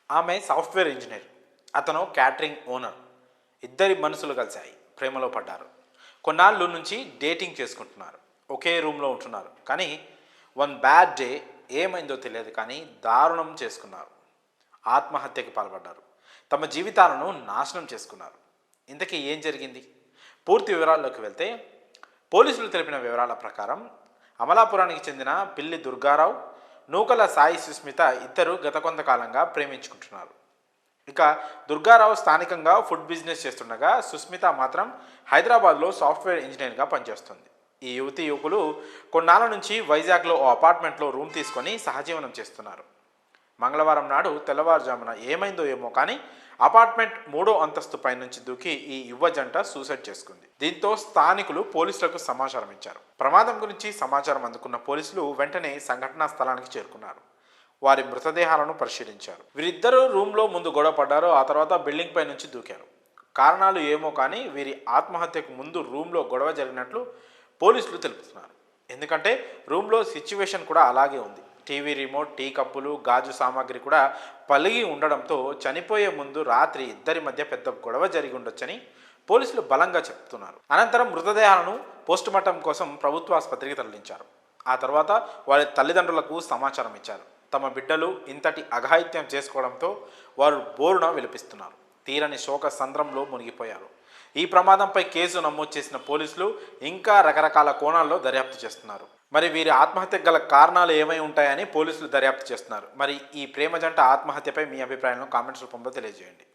ఆమె software engineer, అతను catering owner. ఇద్దరి మనసులు కలిశాయి, ప్రేమలో పడ్డారు. కొన్నాళ్ళు నుంచి డేటింగ్ చేసుకుంటున్నారు, ఒకే రూమ్లో ఉంటున్నారు. కానీ వన్ బ్యాడ్ డే ఏమైందో తెలియదు కానీ దారుణం చేసుకున్నారు. ఆత్మహత్యకి పాల్పడ్డారు. తమ జీవితాలను నాశనం చేసుకున్నారు. ఇంతకీ ఏం జరిగింది? పూర్తి వివరాల్లోకి వెళ్తే, పోలీసులు తెలిపిన వివరాల ప్రకారం అమలాపురానికి చెందిన పిల్లి దుర్గారావు, నూకల సాయి సుస్మిత ఇద్దరు గత కొంతకాలంగా ప్రేమించుకుంటున్నారు. ఇక దుర్గారావు స్థానికంగా ఫుడ్ బిజినెస్ చేస్తుండగా సుస్మిత మాత్రం హైదరాబాద్లో సాఫ్ట్వేర్ ఇంజనీర్గా పనిచేస్తుంది. ఈ యువకులు కొన్నాళ్ళ నుంచి వైజాగ్లో ఓ అపార్ట్మెంట్లో రూమ్ తీసుకొని సహజీవనం చేస్తున్నారు. మంగళవారం నాడు తెల్లవారుజామున ఏమైందో ఏమో కానీ అపార్ట్మెంట్ 3వ అంతస్తు పై నుంచి దూకి ఈ యువ జంట సూసైడ్ చేసుకుంది. దీంతో స్థానికులు పోలీసులకు సమాచారం ఇచ్చారు. ప్రమాదం గురించి సమాచారం అందుకున్న పోలీసులు వెంటనే సంఘటనా స్థలానికి చేరుకున్నారు. వారి మృతదేహాలను పరిశీలించారు. వీరిద్దరూ రూమ్లో ముందు గొడవ పడ్డారు, ఆ తర్వాత బిల్డింగ్ పై నుంచి దూకారు. కారణాలు ఏమో కానీ వీరి ఆత్మహత్యకు ముందు రూమ్లో గొడవ జరిగినట్లు పోలీసులు తెలుపుతున్నారు. ఎందుకంటే రూమ్లో సిచ్యువేషన్ కూడా అలాగే ఉంది. టీవీ రిమోట్, టీ కప్పులు, గాజు సామాగ్రి కూడా పలిగి ఉండడంతో చనిపోయే ముందు రాత్రి ఇద్దరి మధ్య పెద్ద గొడవ జరిగి ఉండొచ్చని పోలీసులు బలంగా చెప్తున్నారు. అనంతరం మృతదేహాలను పోస్టుమార్టం కోసం ప్రభుత్వ ఆసుపత్రికి తరలించారు. ఆ తర్వాత వారి తల్లిదండ్రులకు సమాచారం ఇచ్చారు. తమ బిడ్డలు ఇంతటి అఘాయిత్యం చేసుకోవడంతో వారు బోరున విలపిస్తున్నారు. తీరని శోక సంద్రంలో మునిగిపోయారు. ఈ ప్రమాదంపై కేసు నమోదు చేసిన పోలీసులు ఇంకా రకరకాల కోణాల్లో దర్యాప్తు చేస్తున్నారు. మరి వీరి ఆత్మహత్యకు గల కారణాలు ఏమై ఉంటాయని పోలీసులు దర్యాప్తు చేస్తున్నారు. మరి ఈ ప్రేమ జంట ఆత్మహత్యపై మీ అభిప్రాయాలను కామెంట్స్ రూపంలో తెలియజేయండి.